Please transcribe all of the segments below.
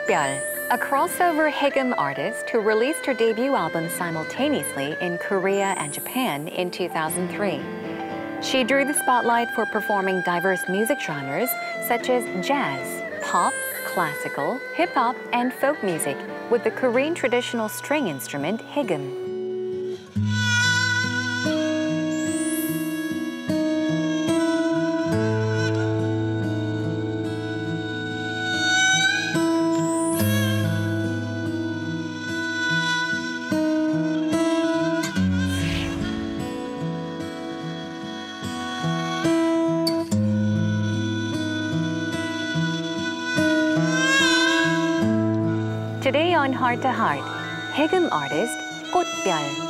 꽃별, a crossover Haegeum artist who released her debut album simultaneously in Korea and Japan in 2003. She drew the spotlight for performing diverse music genres such as jazz, pop, classical, hip-hop, and folk music with the Korean traditional string instrument Haegeum. Today on Heart to Heart, Haegeum artist 꽃별.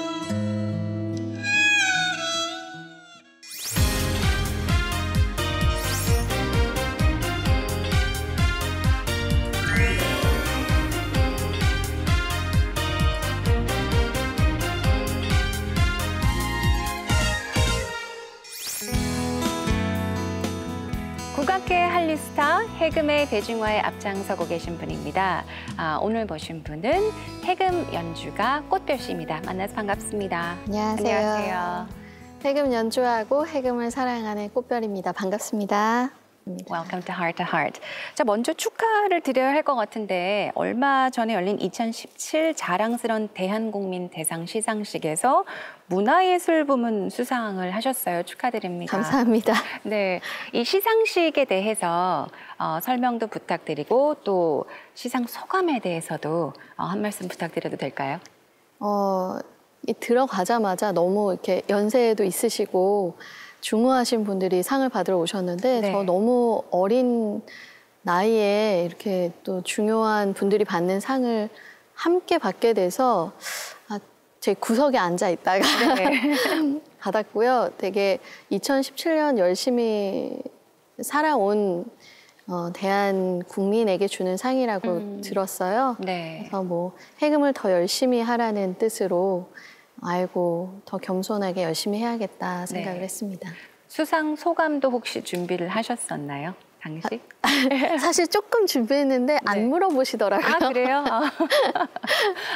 국악계 한류 스타 해금의 대중화에 앞장서고 계신 분입니다. 오늘 모신 분은 해금 연주가 꽃별 씨입니다. 만나서 반갑습니다. 안녕하세요. 안녕하세요. 해금 연주하고 해금을 사랑하는 꽃별입니다. 반갑습니다. Welcome to Heart to Heart. 자, 먼저 축하를 드려야 할 것 같은데 얼마 전에 열린 2017 자랑스러운 대한국민 대상 시상식에서 문화예술 부문 수상을 하셨어요. 축하드립니다. 감사합니다. 네, 이 시상식에 대해서 설명도 부탁드리고 또 시상 소감에 대해서도 한 말씀 부탁드려도 될까요? 들어가자마자 너무 이렇게 연세도 있으시고 중후하신 분들이 상을 받으러 오셨는데 네. 저 너무 어린 나이에 이렇게 또 중요한 분들이 받는 상을 함께 받게 돼서 제 구석에 앉아 있다가 네. 받았고요. 되게 2017년 열심히 살아온 대한 국민에게 주는 상이라고 들었어요. 네. 그래서 뭐 해금을 더 열심히 하라는 뜻으로 알고 더 겸손하게 열심히 해야겠다 생각을 네. 했습니다. 수상 소감도 혹시 준비를 하셨었나요? 당시? 사실 조금 준비했는데 네. 안 물어보시더라고요. 아, 그래요?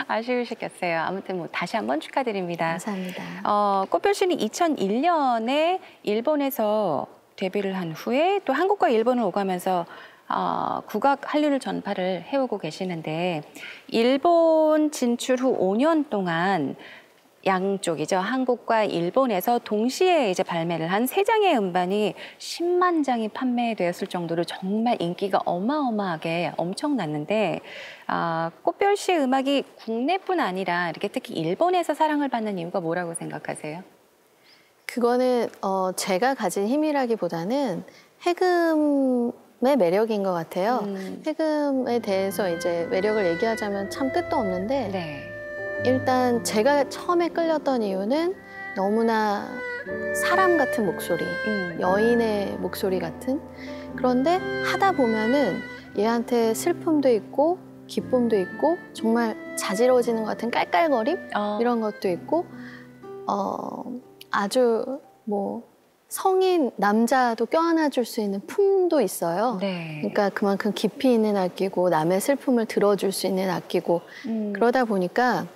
아쉬우셨겠어요. 아무튼 뭐 다시 한번 축하드립니다. 감사합니다. 꽃별 씨는 2001년에 일본에서 데뷔를 한 후에 또 한국과 일본을 오가면서 국악 한류를 전파를 해오고 계시는데 일본 진출 후 5년 동안 양쪽이죠. 한국과 일본에서 동시에 이제 발매를 한 3장의 음반이 10만 장이 판매되었을 정도로 정말 인기가 어마어마하게 엄청났는데 꽃별 씨의 음악이 국내뿐 아니라 이렇게 특히 일본에서 사랑을 받는 이유가 뭐라고 생각하세요? 그거는 제가 가진 힘이라기보다는 해금의 매력인 것 같아요. 해금에 대해서 이제 매력을 얘기하자면 참 끝도 없는데 네. 일단 제가 처음에 끌렸던 이유는 너무나 사람 같은 목소리, 여인의 목소리 같은. 그런데 하다 보면은 얘한테 슬픔도 있고 기쁨도 있고 정말 자지러워지는 것 같은 깔깔거림 이런 것도 있고 아주 뭐 성인 남자도 껴안아줄 수 있는 품도 있어요. 네. 그러니까 그만큼 깊이 있는 악기고 남의 슬픔을 들어줄 수 있는 악기고 그러다 보니까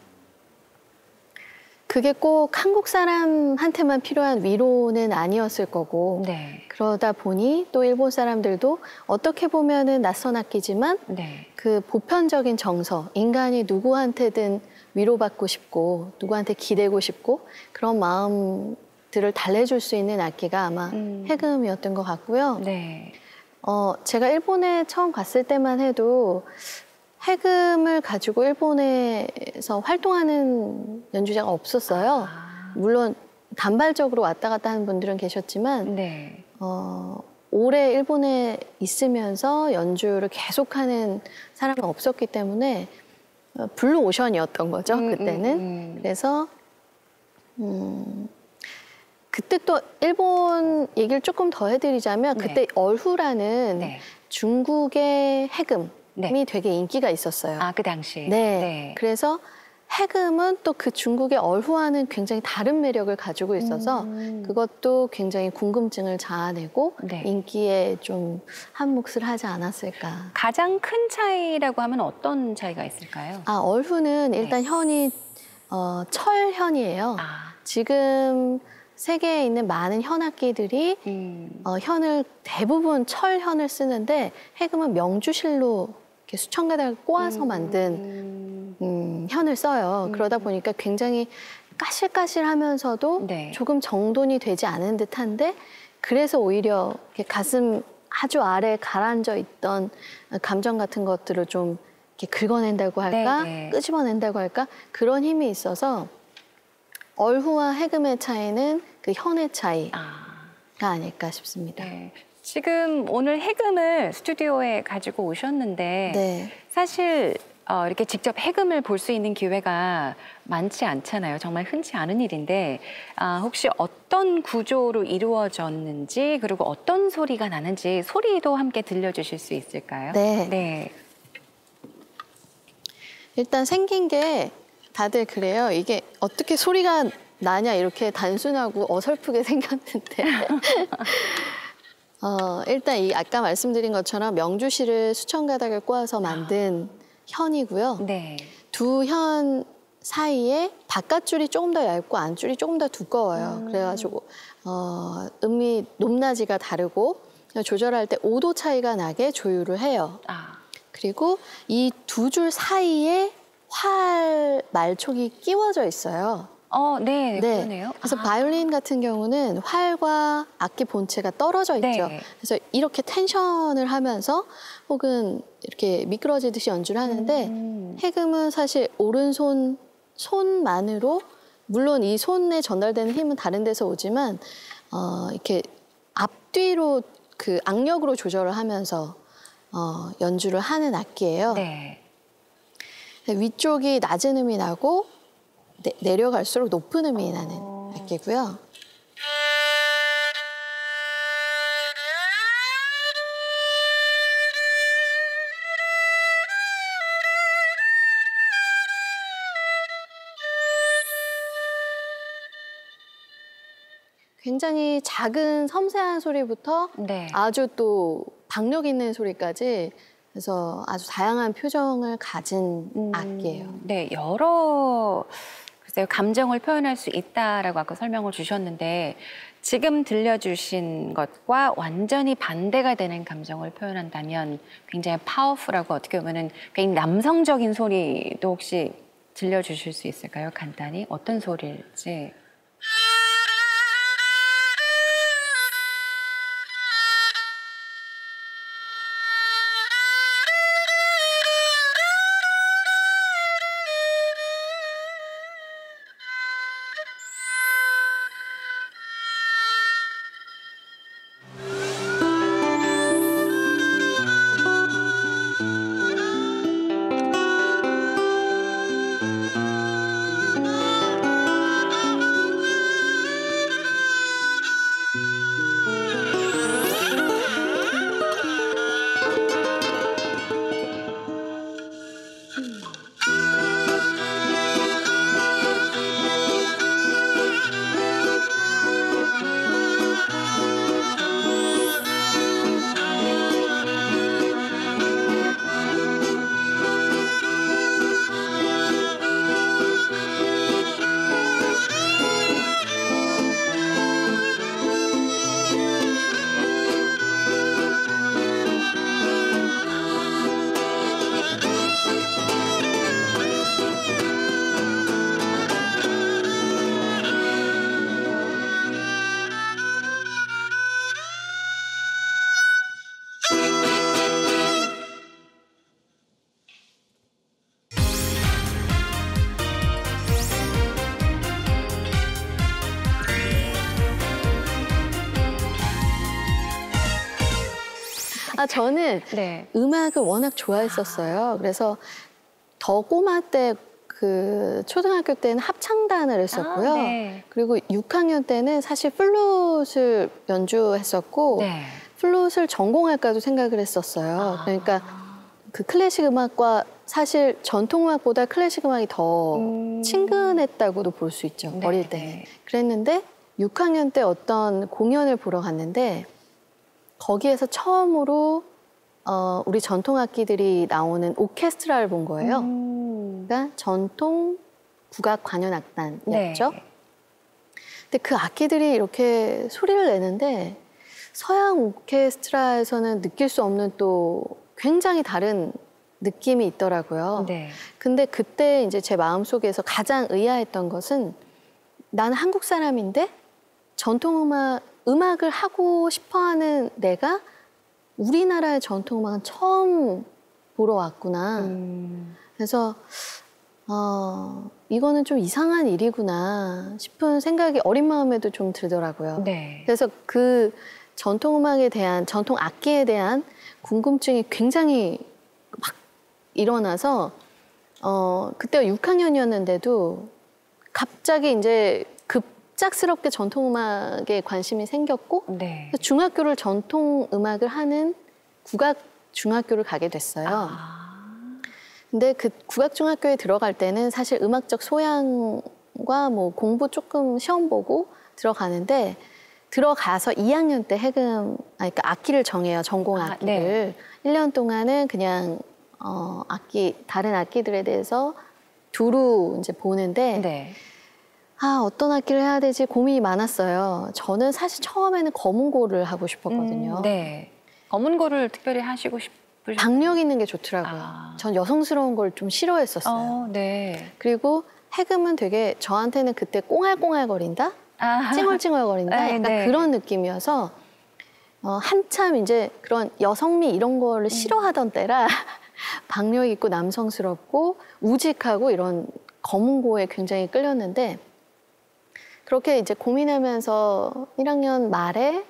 그게 꼭 한국 사람한테만 필요한 위로는 아니었을 거고 네. 그러다 보니 또 일본 사람들도 어떻게 보면은 낯선 악기지만 네. 그 보편적인 정서, 인간이 누구한테든 위로받고 싶고 누구한테 기대고 싶고 그런 마음들을 달래줄 수 있는 악기가 아마 해금이었던 것 같고요. 네. 제가 일본에 처음 갔을 때만 해도 해금을 가지고 일본에서 활동하는 연주자가 없었어요. 물론 단발적으로 왔다 갔다 하는 분들은 계셨지만 네. 오래 일본에 있으면서 연주를 계속하는 사람은 없었기 때문에 블루 오션이었던 거죠, 그때는. 그래서 그때 또 일본 얘기를 조금 더 해드리자면 네. 그때 얼후라는 네. 중국의 해금 네. 되게 인기가 있었어요. 그 당시. 네. 그래서 해금은 또 그 중국의 얼후와는 굉장히 다른 매력을 가지고 있어서 그것도 굉장히 궁금증을 자아내고 네. 인기에 좀 한 몫을 하지 않았을까. 가장 큰 차이라고 하면 어떤 차이가 있을까요? 얼후는 일단 현이 철현이에요. 지금 세계에 있는 많은 현악기들이 현을 대부분 철현을 쓰는데 해금은 명주실로 이렇게 수천 가닥을 꼬아서 만든 현을 써요. 그러다 보니까 굉장히 까실까실하면서도 네. 조금 정돈이 되지 않은 듯한데 그래서 오히려 이렇게 가슴 아주 아래에 가라앉아 있던 감정 같은 것들을 좀 이렇게 긁어낸다고 할까, 네. 끄집어낸다고 할까 그런 힘이 있어서 얼후와 해금의 차이는 그 현의 차이가 아닐까 싶습니다. 네. 지금 오늘 해금을 스튜디오에 가지고 오셨는데 네. 사실 이렇게 직접 해금을 볼 수 있는 기회가 많지 않잖아요. 정말 흔치 않은 일인데 혹시 어떤 구조로 이루어졌는지 그리고 어떤 소리가 나는지 소리도 함께 들려주실 수 있을까요? 네. 네. 일단 생긴 게 다들 그래요. 이게 어떻게 소리가 나냐 이렇게 단순하고 어설프게 생겼는데 일단 이 아까 말씀드린 것처럼 명주실을 수천 가닥을 꼬아서 만든 현이고요. 네. 두 현 사이에 바깥줄이 조금 더 얇고 안줄이 조금 더 두꺼워요. 그래가지고 음이 높낮이가 다르고 조절할 때 5도 차이가 나게 조율을 해요. 그리고 이 두 줄 사이에 활 말촉이 끼워져 있어요. 네, 네. 그러네요. 그래서 바이올린 같은 경우는 활과 악기 본체가 떨어져 있죠. 네. 그래서 이렇게 텐션을 하면서 혹은 이렇게 미끄러지듯이 연주를 하는데 해금은 사실 오른손 손만으로 물론 이 손에 전달되는 힘은 다른 데서 오지만 이렇게 앞뒤로 그 악력으로 조절을 하면서 연주를 하는 악기예요. 네. 위쪽이 낮은 음이 나고 내려갈수록 높은 음이 나는 악기고요. 굉장히 작은 섬세한 소리부터 네. 아주 또 박력 있는 소리까지 그래서 아주 다양한 표정을 가진 악기예요. 네, 여러 글쎄요, 감정을 표현할 수 있다라고 아까 설명을 주셨는데 지금 들려주신 것과 완전히 반대가 되는 감정을 표현한다면 굉장히 파워풀하고 어떻게 보면은 굉장히 남성적인 소리도 혹시 들려주실 수 있을까요? 간단히 어떤 소리일지. 저는 네. 음악을 워낙 좋아했었어요. 그래서 더 꼬마 때 그 초등학교 때는 합창단을 했었고요. 네. 그리고 6학년 때는 사실 플룻을 연주했었고 플룻을 전공할까도 생각을 했었어요. 그러니까 그 클래식 음악과 사실 전통음악보다 클래식 음악이 더 친근했다고도 볼 수 있죠. 네, 어릴 때는. 네. 그랬는데 6학년 때 어떤 공연을 보러 갔는데 거기에서 처음으로 우리 전통악기들이 나오는 오케스트라를 본 거예요. 그러니까 전통 국악 관현악단이었죠. 네. 근데 그 악기들이 이렇게 소리를 내는데 서양 오케스트라에서는 느낄 수 없는 또 굉장히 다른 느낌이 있더라고요. 네. 근데 그때 이제 제 마음속에서 가장 의아했던 것은 나는 한국 사람인데 음악을 하고 싶어 하는 내가 우리나라의 전통음악은 처음 보러 왔구나. 그래서 이거는 좀 이상한 일이구나 싶은 생각이 어린 마음에도 좀 들더라고요. 네. 그래서 그 전통음악에 대한, 전통 악기에 대한 궁금증이 굉장히 막 일어나서 그때가 6학년이었는데도 갑자기 이제 급작스럽게 전통음악에 관심이 생겼고 네. 중학교를 전통음악을 하는 국악 중학교를 가게 됐어요. 근데 그 국악중학교에 들어갈 때는 사실 음악적 소양과 뭐 공부 조금 시험 보고 들어가는데 들어가서 2학년 때 그러니까 악기를 정해요. 전공 악기를. 네. 1년 동안은 그냥 다른 악기들에 대해서 두루 이제 보는데 네. 어떤 악기를 해야 되지 고민이 많았어요. 저는 사실 처음에는 검은고를 하고 싶었거든요. 네. 검은고를 특별히 하시고 싶으셨어요? 박력 있는 게 좋더라고요. 전 여성스러운 걸 좀 싫어했었어요. 네. 그리고 해금은 되게 저한테는 그때 꽁알꽁알거린다? 찡얼찡얼거린다? 네, 약간 네. 그런 느낌이어서 한참 이제 그런 여성미 이런 거를 싫어하던 때라 박력 있고 남성스럽고 우직하고 이런 검은고에 굉장히 끌렸는데 그렇게 이제 고민하면서 1학년 말에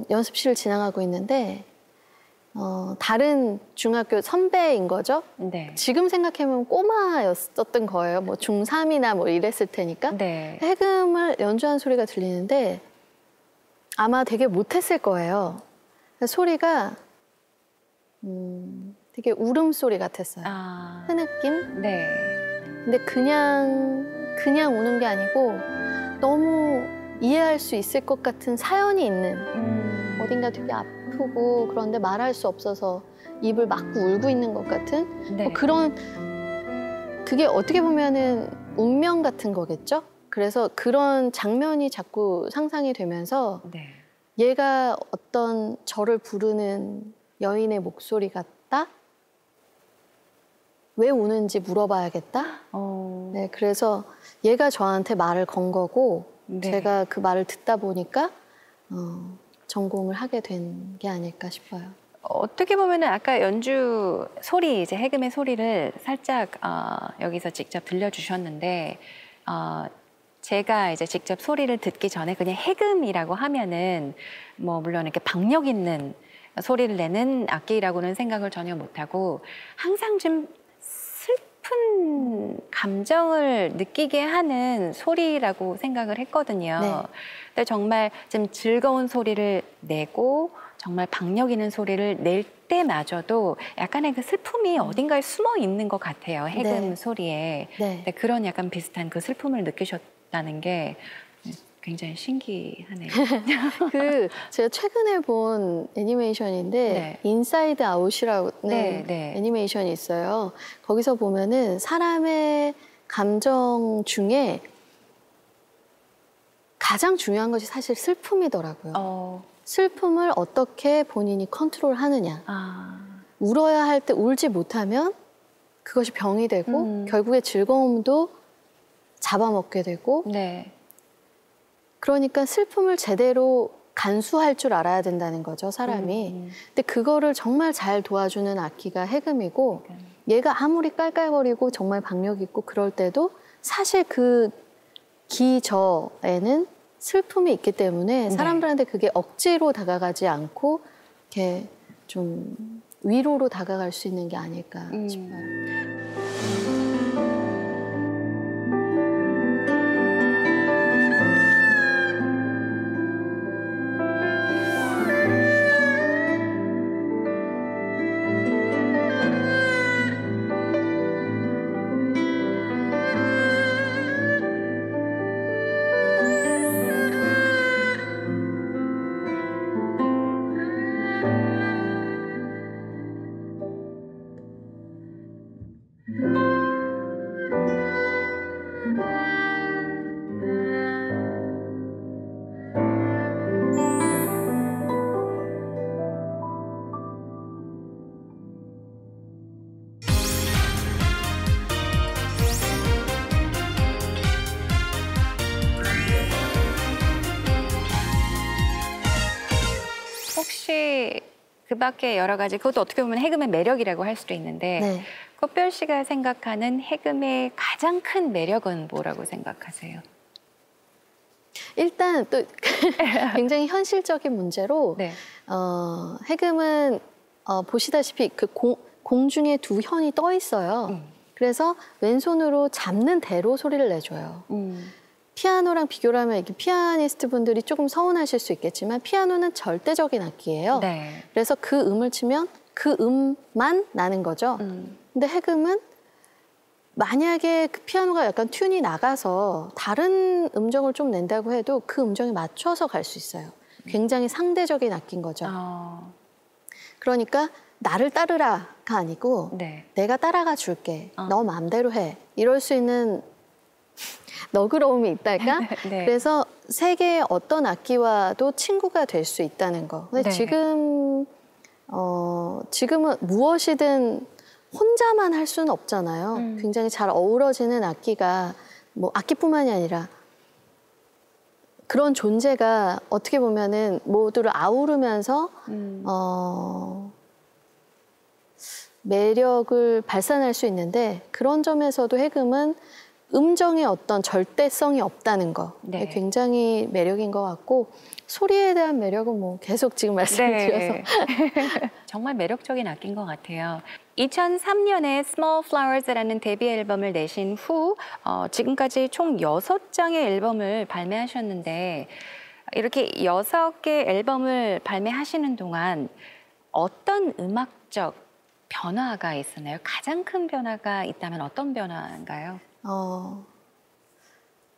연습실을 지나가고 있는데 다른 중학교 선배인 거죠. 네. 지금 생각해보면 꼬마였었던 거예요. 뭐 중3이나 뭐 이랬을 테니까. 네. 해금을 연주한 소리가 들리는데 아마 되게 못했을 거예요. 소리가 되게 울음소리 같았어요. 흐느낌? 네. 근데 그냥 우는 게 아니고 너무 이해할 수 있을 것 같은 사연이 있는 어딘가 되게 아프고 그런데 말할 수 없어서 입을 막고 울고 있는 것 같은 네. 그게 어떻게 보면은 운명 같은 거겠죠? 그래서 그런 장면이 자꾸 상상이 되면서 네. 얘가 어떤 저를 부르는 여인의 목소리 같다? 왜 우는지 물어봐야겠다? 네, 그래서 얘가 저한테 말을 건 거고 네. 제가 그 말을 듣다 보니까 전공을 하게 된 게 아닐까 싶어요. 어떻게 보면은 아까 연주 소리, 이제 해금의 소리를 살짝 여기서 직접 들려주셨는데 제가 이제 직접 소리를 듣기 전에 그냥 해금이라고 하면은 뭐 물론 이렇게 박력 있는 소리를 내는 악기라고는 생각을 전혀 못하고 항상 좀 슬픈 감정을 느끼게 하는 소리라고 생각을 했거든요. 네. 근데 정말 좀 즐거운 소리를 내고 정말 박력 있는 소리를 낼 때마저도 약간의 그 슬픔이 어딘가에 숨어 있는 것 같아요. 해금 네. 소리에. 네. 근데 그런 약간 비슷한 그 슬픔을 느끼셨다는 게 굉장히 신기하네요. 제가 최근에 본 애니메이션인데 네. 인사이드 아웃이라는 네, 네. 애니메이션이 있어요. 거기서 보면은 사람의 감정 중에 가장 중요한 것이 사실 슬픔이더라고요. 슬픔을 어떻게 본인이 컨트롤하느냐. 울어야 할 때 울지 못하면 그것이 병이 되고 결국에 즐거움도 잡아먹게 되고 네. 그러니까 슬픔을 제대로 간수할 줄 알아야 된다는 거죠, 사람이. 근데 그거를 정말 잘 도와주는 악기가 해금이고 얘가 아무리 깔깔거리고 정말 박력 있고 그럴 때도 사실 그 기저에는 슬픔이 있기 때문에 사람들한테 그게 억지로 다가가지 않고 이렇게 좀 위로로 다가갈 수 있는 게 아닐까 싶어요. 혹시 그 밖에 여러 가지, 그것도 어떻게 보면 해금의 매력이라고 할 수도 있는데 네. 꽃별 씨가 생각하는 해금의 가장 큰 매력은 뭐라고 생각하세요? 일단 또 굉장히 현실적인 문제로 네. 해금은 보시다시피 그 공중에 두 현이 떠 있어요. 그래서 왼손으로 잡는 대로 소리를 내줘요. 피아노랑 비교를 하면 이렇게 피아니스트 분들이 조금 서운하실 수 있겠지만 피아노는 절대적인 악기예요. 네. 그래서 그 음을 치면 그 음만 나는 거죠. 근데 해금은 만약에 그 피아노가 약간 튠이 나가서 다른 음정을 좀 낸다고 해도 그 음정에 맞춰서 갈 수 있어요. 굉장히 상대적인 악기인 거죠. 그러니까 나를 따르라가 아니고 네. 내가 따라가 줄게. 너 마음대로 해. 이럴 수 있는 너그러움이 있달까? 네. 그래서 세계의 어떤 악기와도 친구가 될 수 있다는 거. 근데 네. 지금은 무엇이든 혼자만 할 수는 없잖아요. 굉장히 잘 어우러지는 악기가 뭐 악기뿐만이 아니라 그런 존재가 어떻게 보면은 모두를 아우르면서 매력을 발산할 수 있는데 그런 점에서도 해금은 음정의 어떤 절대성이 없다는 거 네. 굉장히 매력인 것 같고 소리에 대한 매력은 뭐 계속 지금 말씀드려서 네. 정말 매력적인 악기인 것 같아요. 2003년에 Small Flowers라는 데뷔 앨범을 내신 후 지금까지 총 6장의 앨범을 발매하셨는데 이렇게 6개 앨범을 발매하시는 동안 어떤 음악적 변화가 있었나요? 가장 큰 변화가 있다면 어떤 변화인가요?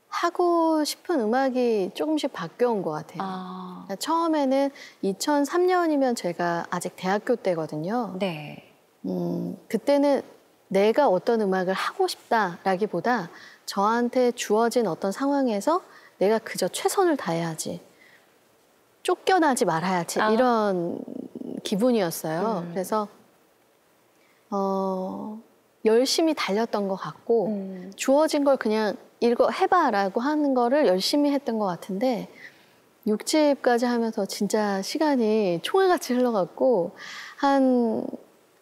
하고 싶은 음악이 조금씩 바뀌어온 것 같아요. 그러니까 처음에는 2003년이면 제가 아직 대학교 때거든요. 네. 그때는 내가 어떤 음악을 하고 싶다라기보다 저한테 주어진 어떤 상황에서 내가 그저 최선을 다해야지. 쫓겨나지 말아야지. 이런 기분이었어요. 그래서 열심히 달렸던 것 같고 주어진 걸 그냥 이거 해봐라고 하는 거를 열심히 했던 것 같은데 6집까지 하면서 진짜 시간이 총알같이 흘러갔고 한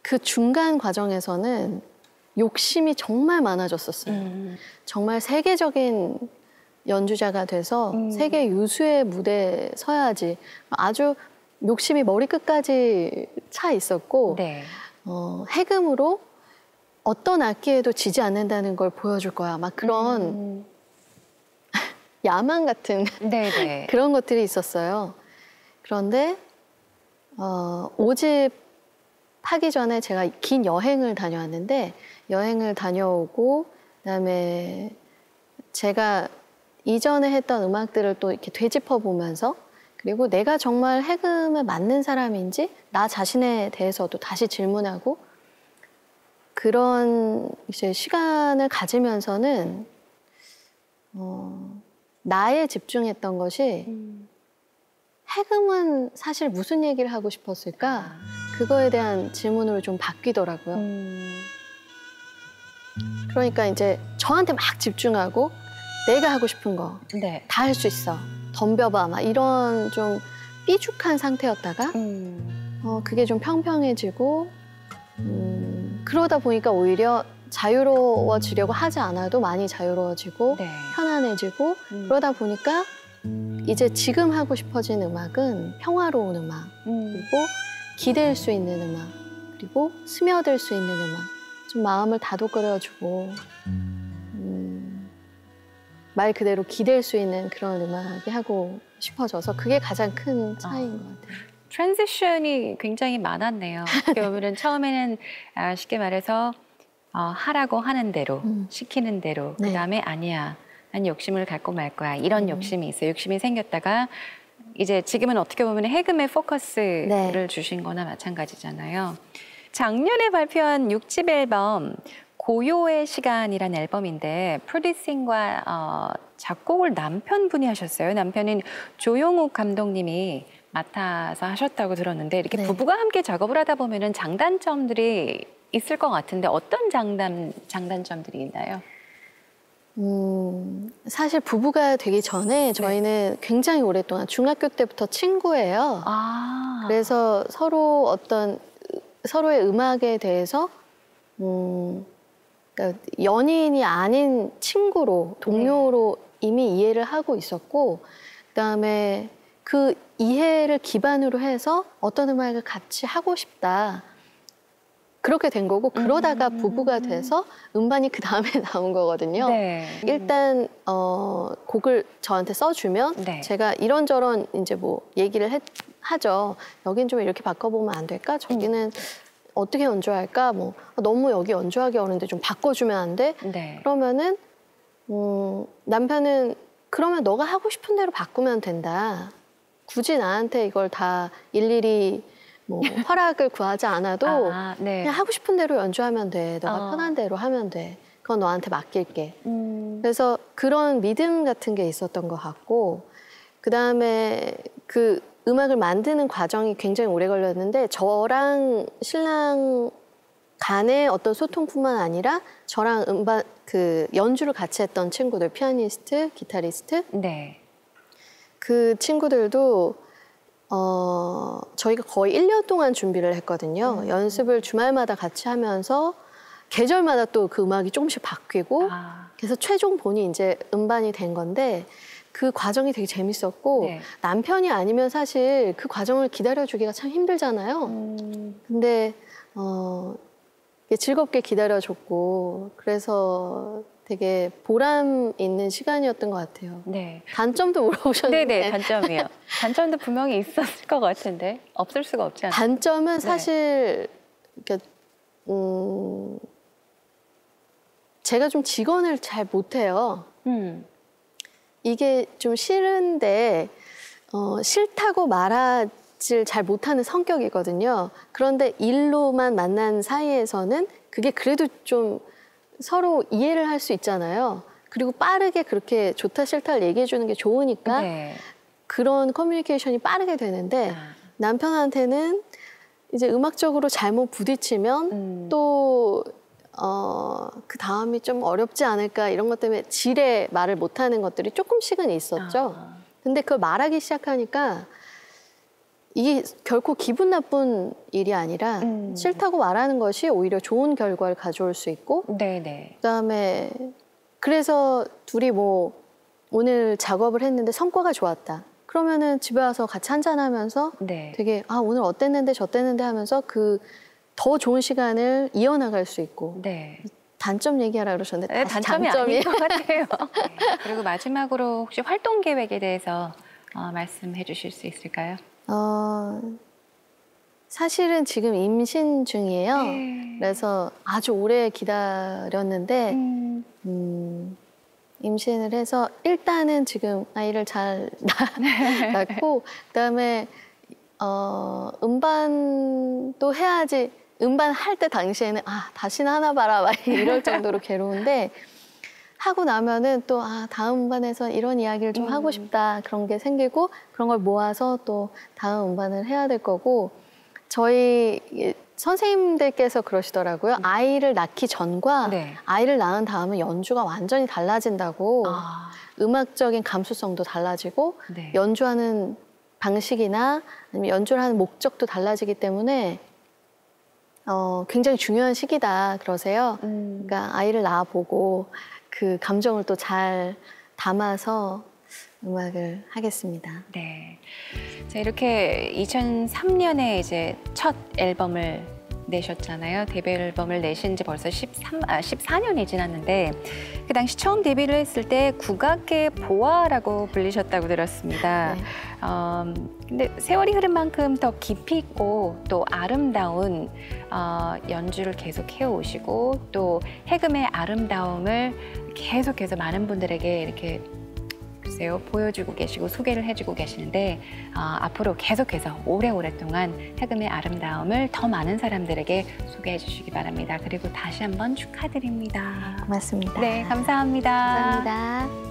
그 중간 과정에서는 욕심이 정말 많아졌었어요. 정말 세계적인 연주자가 돼서 세계 유수의 무대에 서야지. 아주 욕심이 머리끝까지 차 있었고 네. 해금으로 어떤 악기에도 지지 않는다는 걸 보여줄 거야. 막 그런 야망 같은 네네. 그런 것들이 있었어요. 그런데 5집 하기 전에 제가 긴 여행을 다녀왔는데 여행을 다녀오고 그다음에 제가 이전에 했던 음악들을 또 이렇게 되짚어 보면서 그리고 내가 정말 해금에 맞는 사람인지 나 자신에 대해서도 다시 질문하고 그런 이제 시간을 가지면서는 나에 집중했던 것이 해금은 사실 무슨 얘기를 하고 싶었을까? 그거에 대한 질문으로 좀 바뀌더라고요. 그러니까 이제 저한테 막 집중하고 내가 하고 싶은 거 다 할 수 있어. 덤벼봐. 막 이런 좀 삐죽한 상태였다가 그게 좀 평평해지고 그러다 보니까 오히려 자유로워지려고 하지 않아도 많이 자유로워지고 네. 편안해지고 그러다 보니까 이제 지금 하고 싶어진 음악은 평화로운 음악 그리고 기댈 수 있는 음악 그리고 스며들 수 있는 음악 좀 마음을 다독거려주고 말 그대로 기댈 수 있는 그런 음악이 하고 싶어져서 그게 가장 큰 차이인 것 같아요. 트랜지션이 굉장히 많았네요. 어떻게 보면 처음에는 쉽게 말해서 하라고 하는 대로, 시키는 대로, 네. 그다음에 아니야, 난 욕심을 갖고 말 거야. 이런 욕심이 있어요. 욕심이 생겼다가 이제 지금은 어떻게 보면 해금의 포커스를 네. 주신 거나 마찬가지잖아요. 작년에 발표한 6집 앨범 고요의 시간이라는 앨범인데 프로듀싱과 작곡을 남편분이 하셨어요. 남편인 조용욱 감독님이 맡아서 하셨다고 들었는데 이렇게 네. 부부가 함께 작업을 하다 보면은 장단점들이 있을 것 같은데 어떤 장단점들이 있나요? 사실 부부가 되기 전에 저희는 굉장히 오랫동안 중학교 때부터 친구예요. 그래서 서로의 음악에 대해서 그러니까 연인이 아닌 친구로, 동료로 이미 이해를 하고 있었고, 그다음에 그 이해를 기반으로 해서 어떤 음악을 같이 하고 싶다. 그렇게 된 거고, 그러다가 부부가 돼서 음반이 그 다음에 나온 거거든요. 네. 일단 곡을 저한테 써주면 네. 제가 이런저런 이제 뭐 얘기를 하죠. 여긴 좀 이렇게 바꿔보면 안 될까? 저기는 어떻게 연주할까? 뭐 너무 여기 연주하기 어려운데 좀 바꿔주면 안 돼? 네. 그러면은 남편은 그러면 너가 하고 싶은 대로 바꾸면 된다. 굳이 나한테 이걸 다 일일이 뭐 허락을 구하지 않아도 네. 그냥 하고 싶은 대로 연주하면 돼. 너가 편한 대로 하면 돼. 그건 너한테 맡길게. 그래서 그런 믿음 같은 게 있었던 것 같고, 그다음에 그 음악을 만드는 과정이 굉장히 오래 걸렸는데, 저랑 신랑 간의 어떤 소통뿐만 아니라 저랑 음반 그 연주를 같이 했던 친구들, 피아니스트, 기타리스트, 네. 그 친구들도 저희가 거의 1년 동안 준비를 했거든요. 연습을 주말마다 같이 하면서 계절마다 또 그 음악이 조금씩 바뀌고, 그래서 최종 본이 이제 음반이 된 건데, 그 과정이 되게 재밌었고, 네. 남편이 아니면 사실 그 과정을 기다려주기가 참 힘들잖아요. 근데 즐겁게 기다려줬고, 그래서 되게 보람 있는 시간이었던 것 같아요. 네. 단점도 물어보셨는데. 네네, 단점이요. 단점도 분명히 있었을 것 같은데 없을 수가 없지 않나요? 단점은 사실 제가 좀 직언을 잘 못해요. 이게 좀 싫은데 싫다고 말하질 잘 못하는 성격이거든요. 그런데 일로만 만난 사이에서는 그게 그래도 좀 서로 이해를 할 수 있잖아요. 그리고 빠르게 그렇게 좋다 싫다를 얘기해 주는 게 좋으니까 네. 그런 커뮤니케이션이 빠르게 되는데, 남편한테는 이제 음악적으로 잘못 부딪히면 또 그 다음이 좀 어렵지 않을까, 이런 것 때문에 지레 말을 못하는 것들이 조금씩은 있었죠. 근데 그걸 말하기 시작하니까 이게 결코 기분 나쁜 일이 아니라 싫다고 말하는 것이 오히려 좋은 결과를 가져올 수 있고, 네네. 그다음에 그래서 둘이 뭐 오늘 작업을 했는데 성과가 좋았다. 그러면은 집에 와서 같이 한잔하면서 네. 되게 오늘 어땠는데 저땠는데 하면서 그 더 좋은 시간을 이어나갈 수 있고. 네. 단점 얘기하라 그러셨는데 네, 다시 단점이 장점이. 아닌 것 같아요. 네. 그리고 마지막으로 혹시 활동 계획에 대해서 말씀해 주실 수 있을까요? 사실은 지금 임신 중이에요. 네. 그래서 아주 오래 기다렸는데 임신을 해서 일단은 지금 아이를 잘 낳고, 그다음에 음반도 해야지. 음반 할 때 당시에는 다시는 하나 봐라 막 이럴 정도로 괴로운데, 하고 나면은 또 다음 음반에서 이런 이야기를 좀 하고 싶다, 그런 게 생기고, 그런 걸 모아서 또 다음 음반을 해야 될 거고, 저희 선생님들께서 그러시더라고요. 아이를 낳기 전과 네. 아이를 낳은 다음은 연주가 완전히 달라진다고. 음악적인 감수성도 달라지고, 네. 연주하는 방식이나 아니면 연주를 하는 목적도 달라지기 때문에 굉장히 중요한 시기다 그러세요. 그러니까 아이를 낳아보고 그 감정을 또 잘 담아서 음악을 하겠습니다. 네. 자, 이렇게 2003년에 이제 첫 앨범을 내셨잖아요. 데뷔 앨범을 내신 지 벌써 14년이 지났는데, 그 당시 처음 데뷔를 했을 때 국악의 보아라고 불리셨다고 들었습니다. 네. 근데 세월이 흐른 만큼 더 깊이 있고 또 아름다운 연주를 계속 해오시고, 또 해금의 아름다움을 계속해서 많은 분들에게 이렇게 글쎄요, 보여주고 계시고 소개를 해주고 계시는데, 앞으로 계속해서 오래오랫동안 해금의 아름다움을 더 많은 사람들에게 소개해 주시기 바랍니다. 그리고 다시 한번 축하드립니다. 고맙습니다. 네, 감사합니다. 감사합니다.